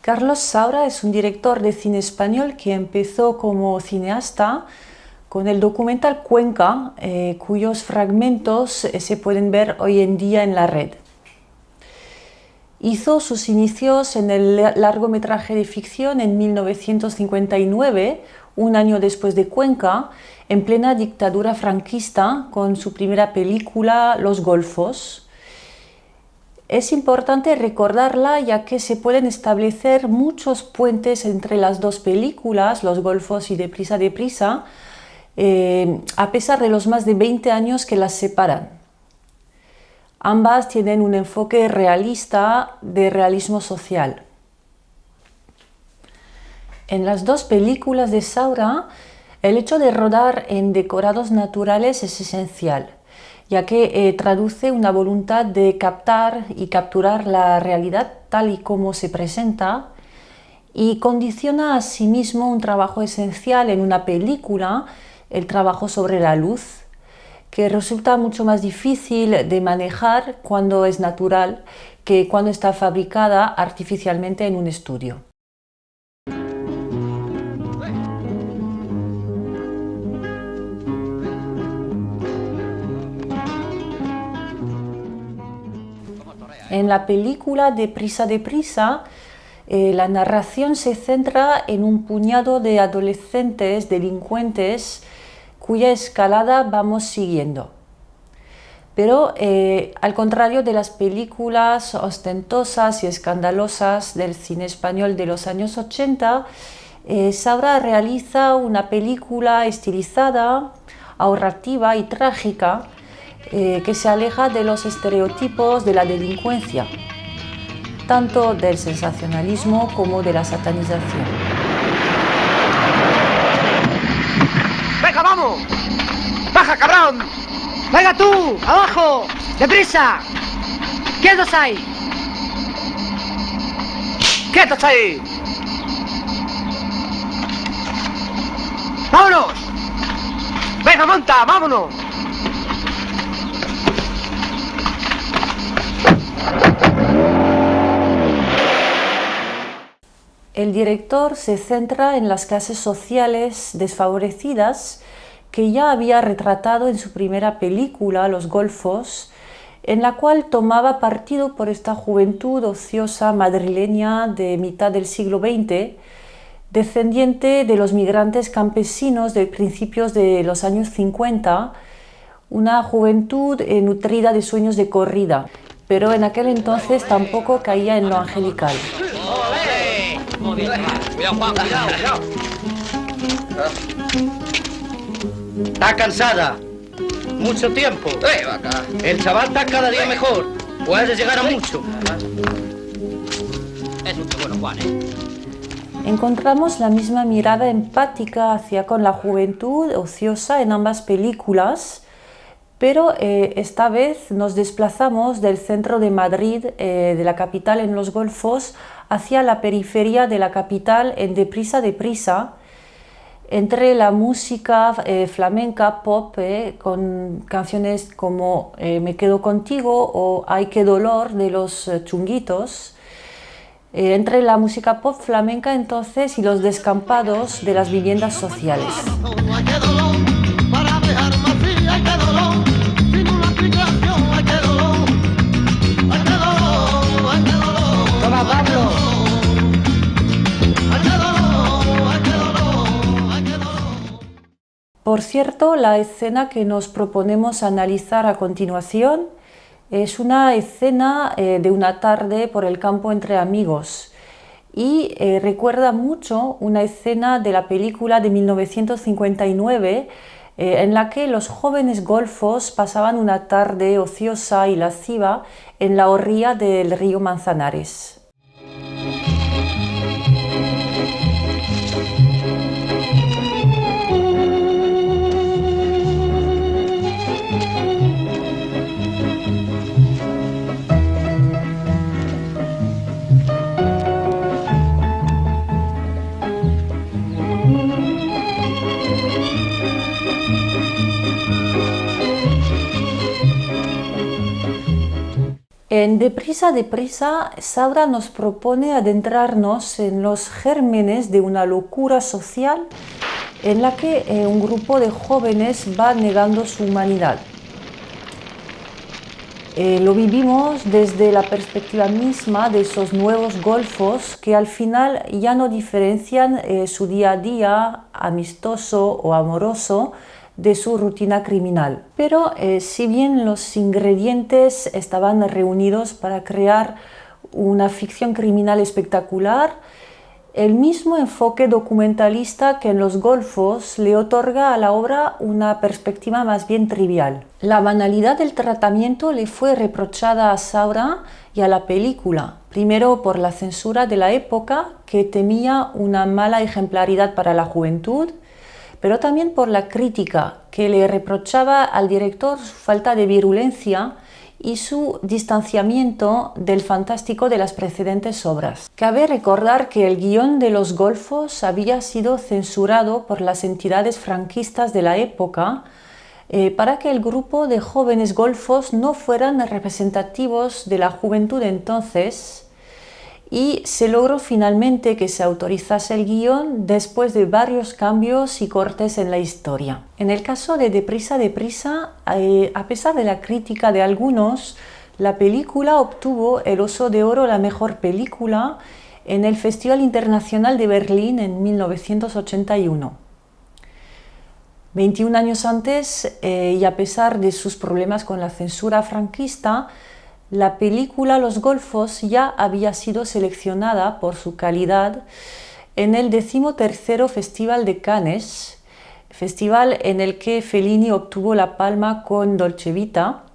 Carlos Saura es un director de cine español que empezó como cineasta con el documental Cuenca, cuyos fragmentos se pueden ver hoy en día en la red. Hizo sus inicios en el largometraje de ficción en 1959, un año después de Cuenca, en plena dictadura franquista, con su primera película Los Golfos. Es importante recordarla ya que se pueden establecer muchos puentes entre las dos películas, Los Golfos y Deprisa, Deprisa, a pesar de los más de 20 años que las separan. Ambas tienen un enfoque realista de realismo social. En las dos películas de Saura, el hecho de rodar en decorados naturales es esencial, ya que traduce una voluntad de captar y capturar la realidad tal y como se presenta y condiciona asimismo un trabajo esencial en una película, el trabajo sobre la luz, que resulta mucho más difícil de manejar cuando es natural que cuando está fabricada artificialmente en un estudio. En la película Deprisa, Deprisa, la narración se centra en un puñado de adolescentes delincuentes cuya escalada vamos siguiendo. Pero al contrario de las películas ostentosas y escandalosas del cine español de los años 80, Saura realiza una película estilizada, ahorrativa y trágica, que se aleja de los estereotipos de la delincuencia, tanto del sensacionalismo como de la satanización. ¡Venga, vamos! ¡Baja, cabrón! ¡Venga tú! ¡Abajo! ¡Deprisa! ¡Quietos ahí! ¡Quietos ahí! ¡Vámonos! ¡Venga, monta! ¡Vámonos! El director se centra en las clases sociales desfavorecidas que ya había retratado en su primera película, Los Golfos, en la cual tomaba partido por esta juventud ociosa madrileña de mitad del siglo XX, descendiente de los migrantes campesinos de principios de los años 50, una juventud nutrida de sueños de corrida, pero en aquel entonces tampoco caía en lo angelical. Cuidado, Juan, cuidado. Está cansada. Mucho tiempo. Vaca. El chaval está cada día mejor. Puede llegar a mucho. Es un bueno, Juan, Encontramos la misma mirada empática hacia con la juventud ociosa en ambas películas, pero esta vez nos desplazamos del centro de Madrid, de la capital en Los Golfos, hacia la periferia de la capital en Deprisa, Deprisa, entre la música flamenca pop, con canciones como Me quedo contigo o Ay, qué dolor de los Chunguitos, entre la música pop flamenca entonces y los descampados de las viviendas sociales. Toma, Pablo. Por cierto, la escena que nos proponemos analizar a continuación es una escena de una tarde por el campo entre amigos y recuerda mucho una escena de la película de 1959 en la que los jóvenes golfos pasaban una tarde ociosa y lasciva en la orilla del río Manzanares. En Deprisa, deprisa, Saura nos propone adentrarnos en los gérmenes de una locura social en la que un grupo de jóvenes va negando su humanidad. Lo vivimos desde la perspectiva misma de esos nuevos golfos que al final ya no diferencian su día a día amistoso o amoroso de su rutina criminal. Pero si bien los ingredientes estaban reunidos para crear una ficción criminal espectacular, el mismo enfoque documentalista que en Los Golfos le otorga a la obra una perspectiva más bien trivial. La banalidad del tratamiento le fue reprochada a Saura y a la película, primero por la censura de la época, que temía una mala ejemplaridad para la juventud, pero también por la crítica, que le reprochaba al director su falta de virulencia y su distanciamiento del fantástico de las precedentes obras. Cabe recordar que el guión de Los Golfos había sido censurado por las entidades franquistas de la época para que el grupo de jóvenes golfos no fueran representativos de la juventud entonces, y se logró finalmente que se autorizase el guión después de varios cambios y cortes en la historia. En el caso de Deprisa, deprisa, a pesar de la crítica de algunos, la película obtuvo el Oso de Oro a la mejor película en el Festival Internacional de Berlín en 1981. 21 años antes, y a pesar de sus problemas con la censura franquista, la película Los Golfos ya había sido seleccionada por su calidad en el 13º Festival de Cannes, festival en el que Fellini obtuvo la palma con Dolce Vita,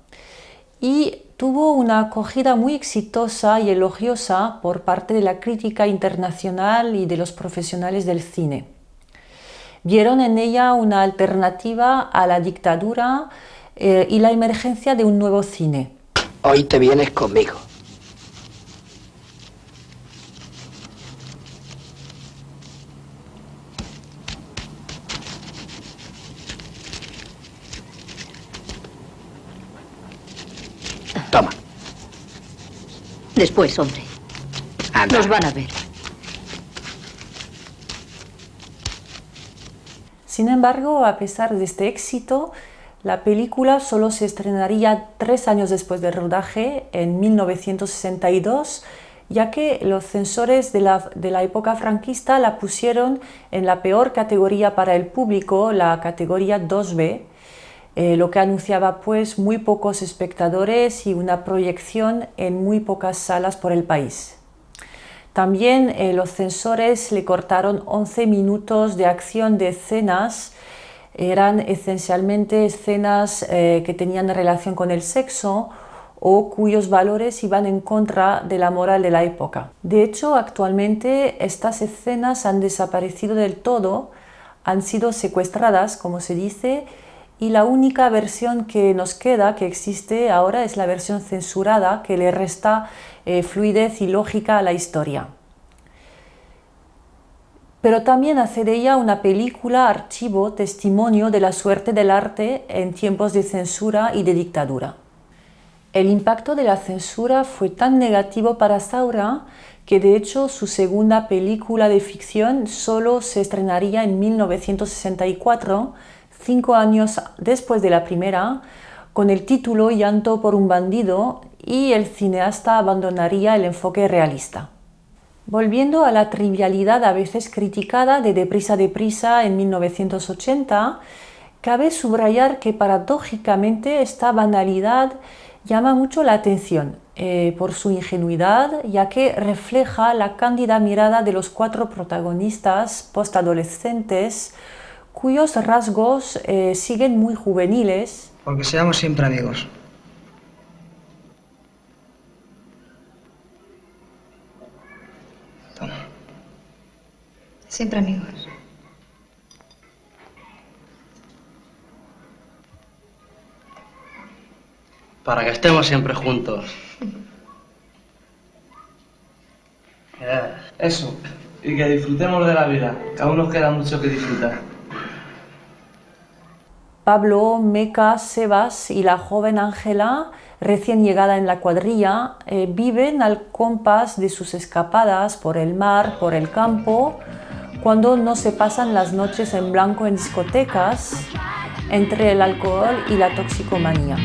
y tuvo una acogida muy exitosa y elogiosa por parte de la crítica internacional y de los profesionales del cine. Vieron en ella una alternativa a la dictadura y la emergencia de un nuevo cine. Hoy te vienes conmigo. Toma. Después, hombre. Anda. Nos van a ver. Sin embargo, a pesar de este éxito, la película solo se estrenaría 3 años después del rodaje, en 1962, ya que los censores de la época franquista la pusieron en la peor categoría para el público, la categoría 2B, lo que anunciaba pues muy pocos espectadores y una proyección en muy pocas salas por el país. También los censores le cortaron 11 minutos de acción de escenas. Eran esencialmente escenas que tenían relación con el sexo o cuyos valores iban en contra de la moral de la época. De hecho, actualmente estas escenas han desaparecido del todo, han sido secuestradas, como se dice, y la única versión que nos queda, que existe ahora, es la versión censurada, que le resta fluidez y lógica a la historia. Pero también hace de ella una película archivo, testimonio de la suerte del arte en tiempos de censura y de dictadura. El impacto de la censura fue tan negativo para Saura que de hecho su segunda película de ficción solo se estrenaría en 1964, 5 años después de la primera, con el título Llanto por un bandido, y el cineasta abandonaría el enfoque realista. Volviendo a la trivialidad a veces criticada de Deprisa, deprisa en 1980, cabe subrayar que paradójicamente esta banalidad llama mucho la atención por su ingenuidad, ya que refleja la cándida mirada de los 4 protagonistas postadolescentes cuyos rasgos siguen muy juveniles. Porque seamos siempre amigos. Toma. Siempre amigos. Para que estemos siempre juntos. Eso, y que disfrutemos de la vida, que aún nos queda mucho que disfrutar. Pablo, Meca, Sebas y la joven Ángela, recién llegada en la cuadrilla, viven al compás de sus escapadas por el mar, por el campo, cuando no se pasan las noches en blanco en discotecas, entre el alcohol y la toxicomanía.